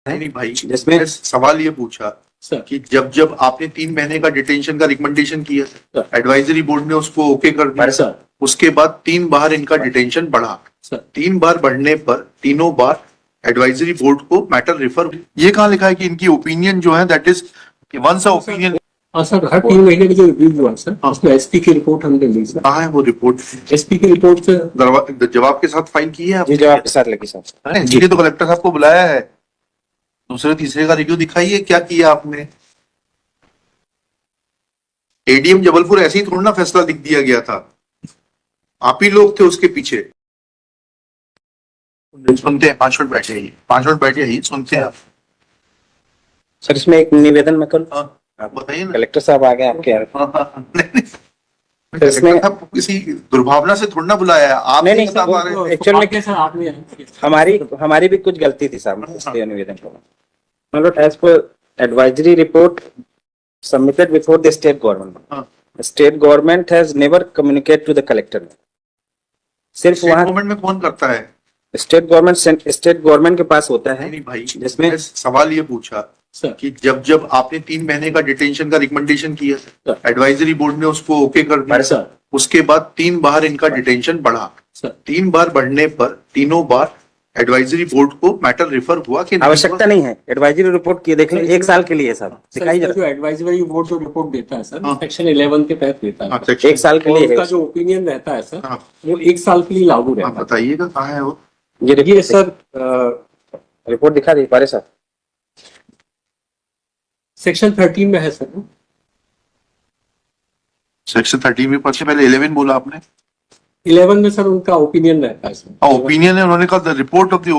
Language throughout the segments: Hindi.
नहीं भाई, जिसमें मैं सवाल ये पूछा कि जब जब आपने 3 महीने का डिटेंशन का रिकमेंडेशन किया, एडवाइजरी बोर्ड ने उसको ओके कर दिया, उसके बाद 3 बार इनका डिटेंशन बढ़ा। 3 बार बढ़ने पर तीनों बार एडवाइजरी बोर्ड को मैटर रेफर, ये कहाँ लिखा है कि इनकी ओपिनियन जो है that is once a opinion. Sir हर 3 महीने की जो रिव्यू हुआ सर, उसमें एसपी की रिपोर्ट हमने ली सर। कहाँ है वो रिपोर्ट? एसपी की रिपोर्ट से जवाब के साथ फाइल की है आपने? जवाब के साथ लगी सर। इसलिए तो कलेक्टर साहब को बुलाया है। दूसरे तीसरे का रिव्यू दिखाइए क्या किया आपने। एडीएम जबलपुर ऐसे ही थोड़ा ना फैसला लिख दिया गया था, आप ही लोग थे उसके पीछे। सुनते हैं, 5 मिनट बैठे ही, 5 मिनट बैठे ही सुनते हैं। सर इसमें एक निवेदन मैं करूं? आप बताइए ना। कलेक्टर साहब आ गए आपके यहाँ। तो इसमें किसी दुर्भावना से थोड़ा ना बुलाया है, आप नहीं बता पा रहे हैं। एक्चुअली सर आपने हमारी भी कुछ गलती थी साहब, इसलिए निवेदन करूं। मतलब as per advisory report submitted before the state government, state government has never communicate to the collector. सिर्फ वहाँ गवर्नमेंट में कौन करता है? स्टेट गवर्नमेंट के पास होता है। नहीं भाई, जिसमें मैं सवाल ये पूछा कि जब जब आपने 3 महीने का डिटेंशन का रिकमेंडेशन किया, एडवाइजरी बोर्ड ने उसको ओके कर दिया, उसके बाद 3 बार इनका डिटेंशन बढ़ा। 3 बार बढ़ने पर तीनों बार एडवाइजरी बोर्ड को मैटर रेफर हुआ कि आवश्यकता नहीं है। एडवाइजरी रिपोर्ट की देख लें, 1 साल के लिए सर दिखाई जो एडवाइजरी बोर्ड जो रिपोर्ट देता है सर, सेक्शन 11 के तहत देता है। 1 साल के लिए उसका जो ओपिनियन रहता है सर, वो 1 साल के लिए लागू रहता है। बताइएगा कहाँ है वो? ये सर रिपोर्ट दिखा दी पारे साहब, सेक्शन 13 में है सर। सेक्शन 13 में पढ़ते, पहले 11 बोला आपने। 11 में सर उनका ओपिनियन रहता है सर। ओपिनियन है, उन्होंने कहा the report of the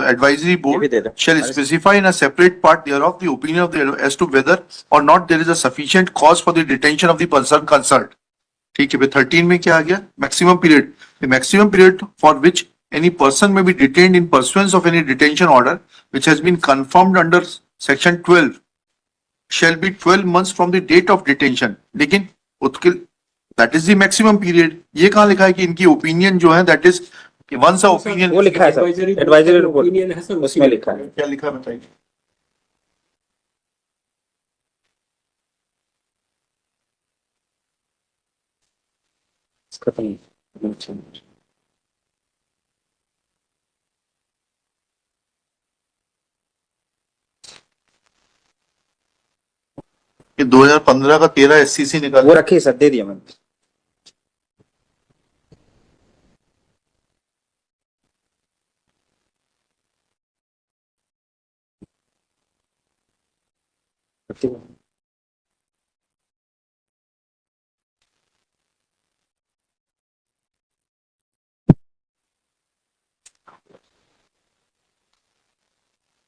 advisory board shall specify in a separate part thereof the opinion of the as to whether or not there is a sufficient cause for the detention of the person concerned। ठीक है, 13 में क्या आ गया? Maximum period, the maximum period for which any person may be detained in pursuance of any detention order which has been confirmed under section 12 shall be 12 months from the date of detention। लेकिन उसके that is the maximum period. ये कहाँ लिखा है कि इनकी ओपिनियन जो है that is once a opinion? वो लिखा है सर, एडवाइजरी रिपोर्ट है सर, उसमें लिखा है। क्या लिखा है बताइए। ये 2015 का 13 SCC निकाल, वो रखिए सर, दे दिया मैंने।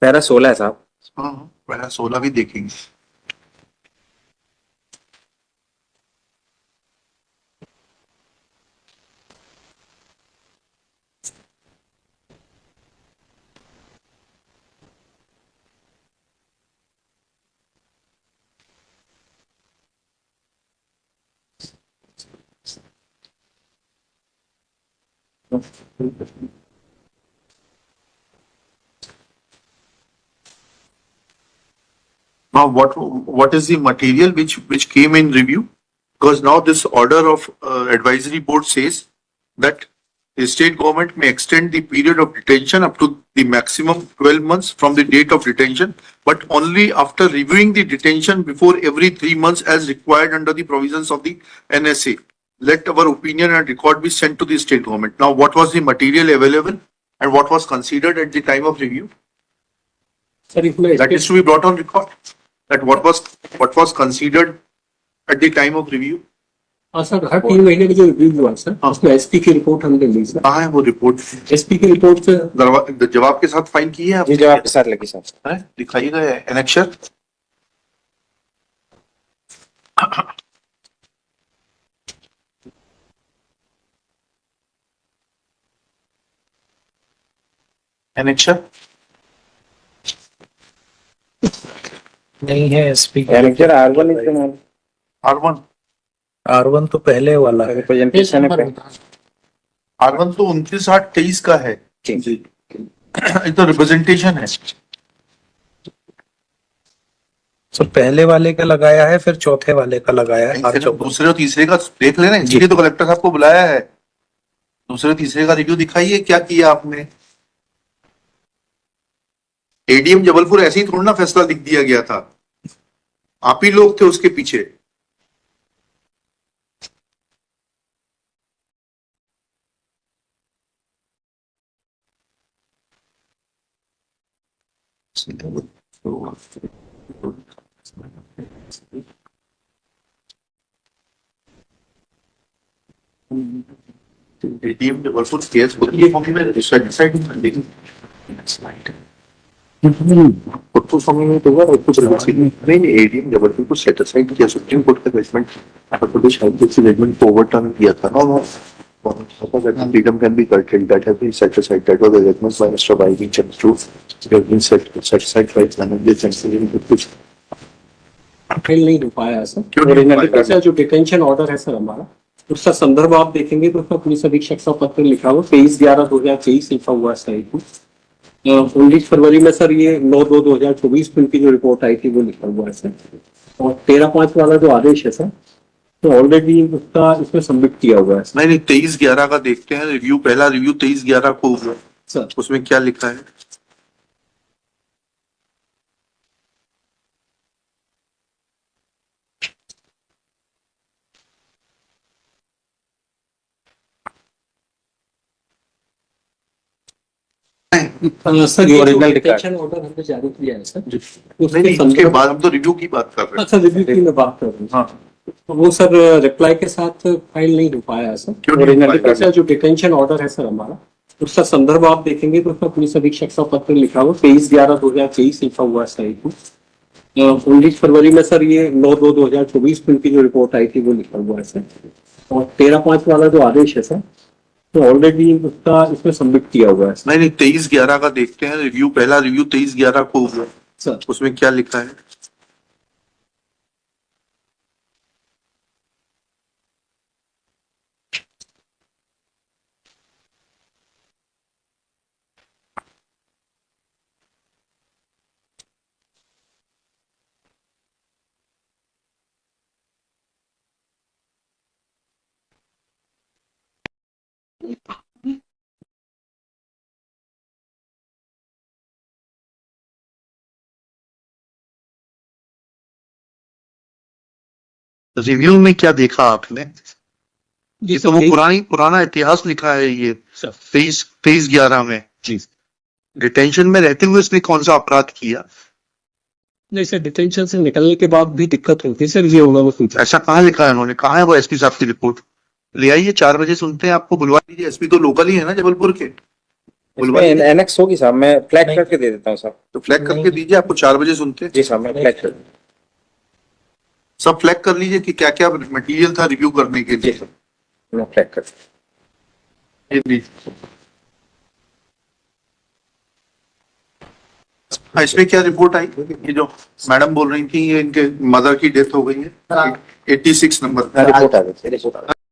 पैरा 16 है साहब। हाँ पैरा 16 भी देखेंगे। Now, what is the material which came in review? Because now this order of advisory board says that the state government may extend the period of detention up to the maximum 12 months from the date of detention, but only after reviewing the detention before every 3 months as required under the provisions of the NSA. Let our opinion and record be sent to the state government. Now, what was the material available and what was considered at the time of review? That is to be brought on record. That what was considered at the time of review? Sir हर 3 महीने की जो रिव्यू हुआ सर, उसमें एसपी की रिपोर्ट हमने ली सर। कहाँ है वो रिपोर्ट? एसपी की रिपोर्ट से जवाब के साथ फाइल की है आपने? जवाब के साथ लगी सर। दिखाइएगा एनेक्शर। एनेक्शर नहीं है एसपी एनेक्शर R1 इस R1 R1 तो पहले वाला है। रिप्रेजेंटेशन है। R1 तो 29/8/23 का है। ये तो रिप्रेजेंटेशन है। सर पहले वाले का लगाया है, फिर चौथे वाले का लगाया है। फिर दूसरे और तीसरे का देख लेना, इसीलिए तो कलेक्टर साहब को बुलाया है। दूसरे और तीसरे का रिव्यू दिखाइए, क्या किया आपने। एडीएम जबलपुर ऐसे ही थोड़ा ना फैसला लिख दिया गया था, आप ही लोग थे उसके पीछे। एडीएम जबलपुर केस होती है में डिसाइड कुछ समय में तो हुआ और कुछ नहीं एडीएम जबलपुर को सेट असाइड किया, सुप्रीम कोर्ट का judgement Uttar Pradesh high court से जजमेंट को ओवरटर्न किया था ना। freedom can be curtailed, that has been set aside, that was the judgment by Mr. Biden Chandru, it has been set aside by Dhananjay Chandru कुछ फाइल नहीं हो पाया है सर। क्यों नहीं हो पाया? सर जो डिटेंशन ऑर्डर है सर हमारा, उसका संदर्भ आप देखेंगे तो उसका पुलिस अधीक्षक का पत्र लिखा हुआ 23/11/2023 लिखा हुआ है सही को। 19 फरवरी में सर ये 9/2/2024 को इनकी जो रिपोर्ट आई थी वो लिखा हुआ है सर। और 13/5 वाला जो आदेश है सर, तो ऑलरेडी उसका इसमें सबमिट किया हुआ है सर। नहीं 23/11 का देखते हैं रिव्यू, पहला रिव्यू 23/11 को हुआ सर उसमें क्या लिखा है। सर ये ओरिजिनल डिटेंशन ऑर्डर हमने जारी किया है सर, नहीं उसके बाद हम तो रिव्यू की बात कर रहे हैं। अच्छा रिव्यू की मैं बात कर रहा हूँ। हाँ तो वो सर रिप्लाई के साथ फाइल नहीं हो पाया है सर। क्यों नहीं हो पाया? सर जो डिटेंशन ऑर्डर है सर हमारा, उसका संदर्भ आप देखेंगे तो उसका पुलिस अधीक्षक का पत्र लिखा हुआ 23/11/2023 लिखा हुआ है सही को। 19 फरवरी में सर ये 9/2/2024 को इनकी जो रिपोर्ट आई थी वो लिखा हुआ है सर। और 13/5 वाला जो आदेश है सर, तो ऑलरेडी उसका इसमें सबमिट किया हुआ है सर। नहीं 23/11 का देखते हैं रिव्यू, पहला रिव्यू 23/11 को हुआ सर उसमें क्या लिखा है। रिव्यू में क्या देखा आपने? ये तो वो पुराना इतिहास लिखा है ये 23/11 में। जी डिटेंशन में रहते हुए इसने कौन सा अपराध किया? नहीं सर, डिटेंशन से निकलने के बाद भी दिक्कत होती है सर, ये होगा वो कुछ। ऐसा कहाँ लिखा है उन्होंने? कहाँ है वो एसपी साहब की रिपोर्ट? ले आइए, 4 बजे सुनते हैं आपको, बुलवा लीजिए। एसपी तो लोकल ही है ना जबलपुर के, बुलवा इसमें लीजिए। एनेक्स होगी साहब, मैं फ्लैग करके दे देता हूँ साहब। तो फ्लैग करके दीजिए, आपको 4 बजे सुनते हैं। जी साहब, मैं फ्लैग कर सब फ्लैग कर लीजिए कि क्या क्या मटेरियल था रिव्यू करने के जी लिए। सर, मैं फ्लैग कर ये लीजिए। हाँ, इसमें क्या रिपोर्ट आई? ये जो मैडम बोल रही थी ये इनके मदर की डेथ हो गई है, 86 नंबर रिपोर्ट आ गई।